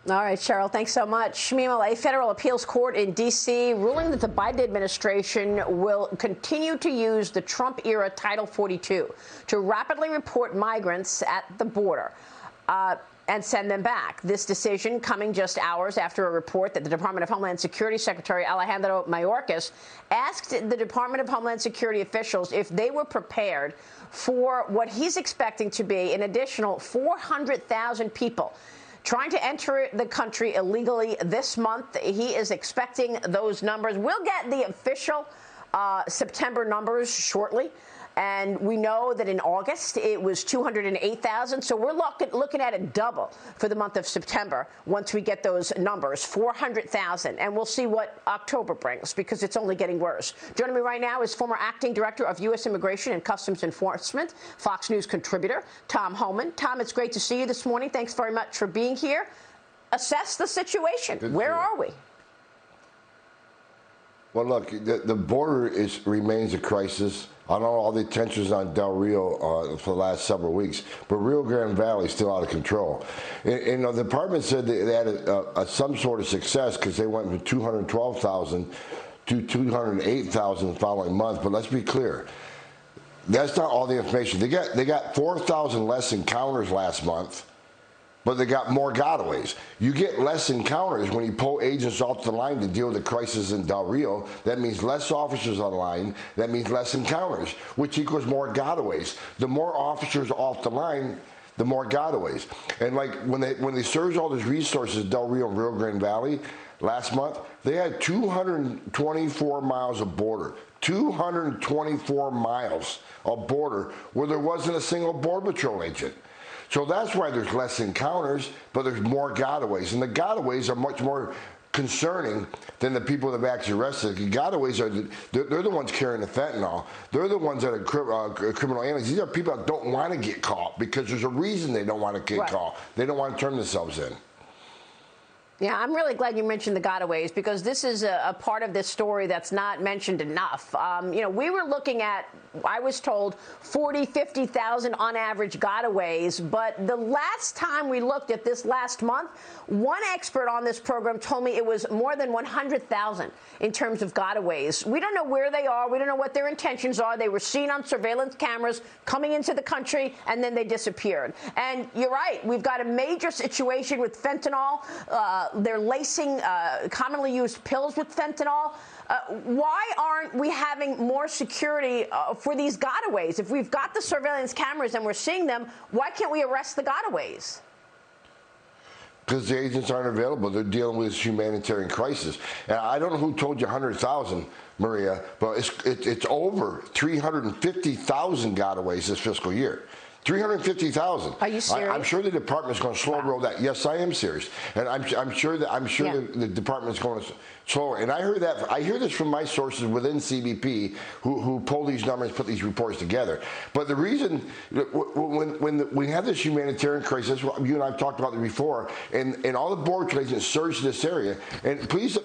All right, Cheryl, thanks so much. Meanwhile, a federal appeals court in D.C. ruling that the Biden administration will continue to use the Trump-era Title 42 to rapidly report migrants at the border and send them back. This decision coming just hours after a report that the Department of Homeland Security Secretary Alejandro Mayorkas asked the Department of Homeland Security officials if they were prepared for what he's expecting to be an additional 400,000 people trying to enter the country illegally this month. He is expecting those numbers. We'll get the official September numbers shortly. And we know that in August, it was 208,000. So we're looking at a double for the month of September once we get those numbers, 400,000. And we'll see what October brings, because it's only getting worse. Joining me right now is former acting director of U.S. Immigration and Customs Enforcement, Fox News contributor, Tom Homan. Tom, it's great to see you this morning. Thanks very much for being here. Assess the situation. Where are we? Well, look, the border remains a crisis. I know all the tensions on Del Rio for the last several weeks, but Rio Grande Valley is still out of control. And the department said they had some sort of success because they went from 212,000 to 208,000 the following month. But let's be clear, that's not all the information. They got 4,000 less encounters last month, but they got more gotaways. You get less encounters when you pull agents off the line to deal with the crisis in Del Rio. That means less officers on the line. That means less encounters, which equals more gotaways. The more officers off the line, the more gotaways. And like when they surged all these resources, Del Rio and Rio Grande Valley last month, they had 224 miles of border. 224 miles of border where there wasn't a single Border Patrol agent. So that's why there's less encounters, but there's more gotaways. And the gotaways are much more concerning than the people that have actually arrested. The gotaways they're the ones carrying the fentanyl. They're the ones that are criminal aliens. These are people that don't want to get caught because there's a reason they don't want to get caught. They don't want to turn themselves in. Yeah, I'm really glad you mentioned the gotaways, because this is a part of this story that's not mentioned enough. We were looking at, I was told, 40, 50,000 on average gotaways. But the last time we looked at this last month, one expert on this program told me it was more than 100,000 in terms of gotaways. We don't know where they are. We don't know what their intentions are. They were seen on surveillance cameras coming into the country, and then they disappeared. And you're right. We've got a major situation with fentanyl. They're lacing commonly used pills with fentanyl. Why aren't we having more security for these gotaways? If we've got the surveillance cameras and we're seeing them, why can't we arrest the gotaways? Because the agents aren't available. They're dealing with this humanitarian crisis. And I don't know who told you 100,000, Maria, but it's over 350,000 gotaways this fiscal year. 350,000. Are you serious? I'm sure the department's going to slow roll that. Yes, I am serious, and I'm sure the department's going to slow. And I hear this from my sources within CBP who pull these numbers, put these reports together. But the reason when we have this humanitarian crisis, you and I've talked about it before, and all the border agents surge to this area. And please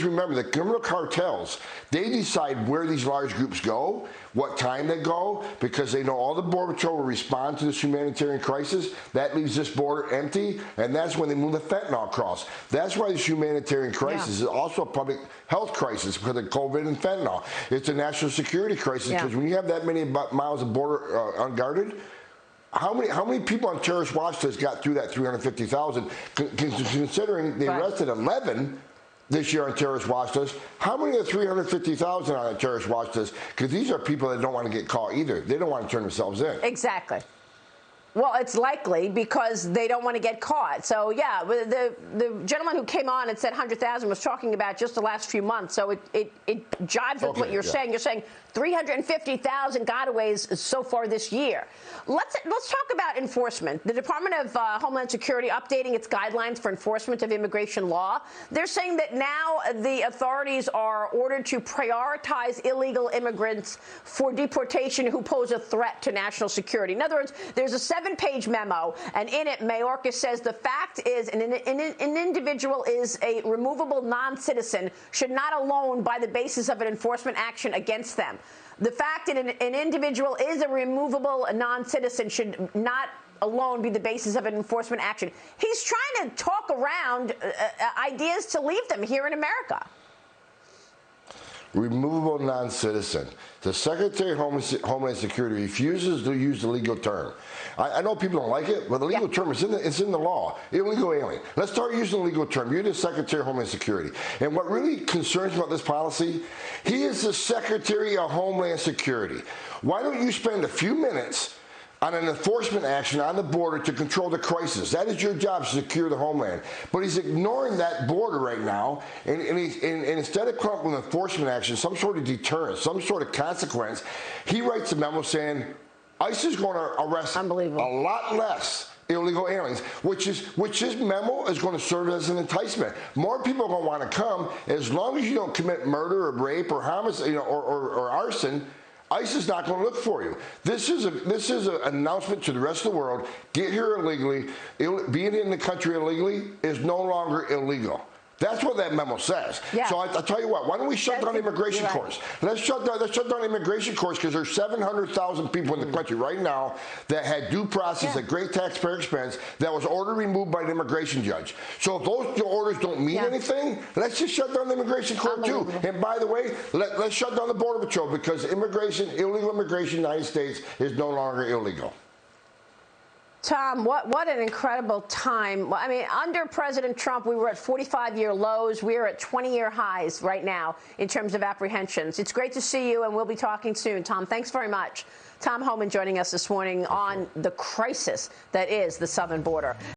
remember that criminal cartels, they decide where these large groups go, what time they go, because they know all the Border Patrol will respond to this humanitarian crisis. That leaves this border empty, and that's when they move the fentanyl across. That's why this humanitarian crisis is also a public health crisis because of COVID and fentanyl. It's a national security crisis because when you have that many miles of border unguarded, how many people on terrorist watch list got through that 350,000? Considering they arrested 11 this year on terrorist watch list, how many of the 350,000 on a terrorist watch list? Because these are people that don't want to get caught either. They don't want to turn themselves in. Exactly. Well, it's likely because they don't want to get caught. So, yeah, the gentleman who came on and said 100,000 was talking about just the last few months. So it jives with what you're saying. You're saying 350,000 gotaways so far this year. Let's talk about enforcement. The Department of Homeland Security updating its guidelines for enforcement of immigration law. They're saying that now the authorities are ordered to prioritize illegal immigrants for deportation who pose a threat to national security. In other words, there's a 7-page memo, and in it, Mayorkas says the fact is an individual is a removable non-citizen should not alone by the basis of an enforcement action against them. The fact that an individual is a removable non-citizen should not alone be the basis of an enforcement action. He's trying to talk around ideas to leave them here in America. Removable non-citizen. The Secretary of Homeland Security refuses to use the legal term. I know people don't like it, but the legal term is in the law. Illegal alien. Let's start using the legal term. You're the Secretary of Homeland Security. And what really concerns me about this policy, he is the Secretary of Homeland Security. Why don't you spend a few minutes on an enforcement action on the border to control the crisis? That is your job, to secure the homeland. But he's ignoring that border right now, and instead of coming up with enforcement action, some sort of deterrence, some sort of consequence, he writes a memo saying ICE is going to arrest a lot less illegal aliens, which his memo is going to serve as an enticement. More people are going to want to come as long as you don't commit murder or rape or homicide, or arson. ICE is not going to look for you. This is an announcement to the rest of the world. Get here illegally. Being in the country illegally is no longer illegal. That's what that memo says. Yeah. So I'll tell you what, why don't we shut down the immigration courts? Let's shut down the immigration courts, because there's 700,000 people in the country right now that had due process at great taxpayer expense that was ordered removed by an immigration judge. So if those orders don't mean anything, let's just shut down the immigration court too. And by the way, let's shut down the Border Patrol, because illegal immigration in the United States is no longer illegal. Tom, what an incredible time. I mean, under President Trump, we were at 45-year lows. We are at 20-year highs right now in terms of apprehensions. It's great to see you, and we'll be talking soon. Tom, thanks very much. Tom Homan joining us this morning on the crisis that is the southern border.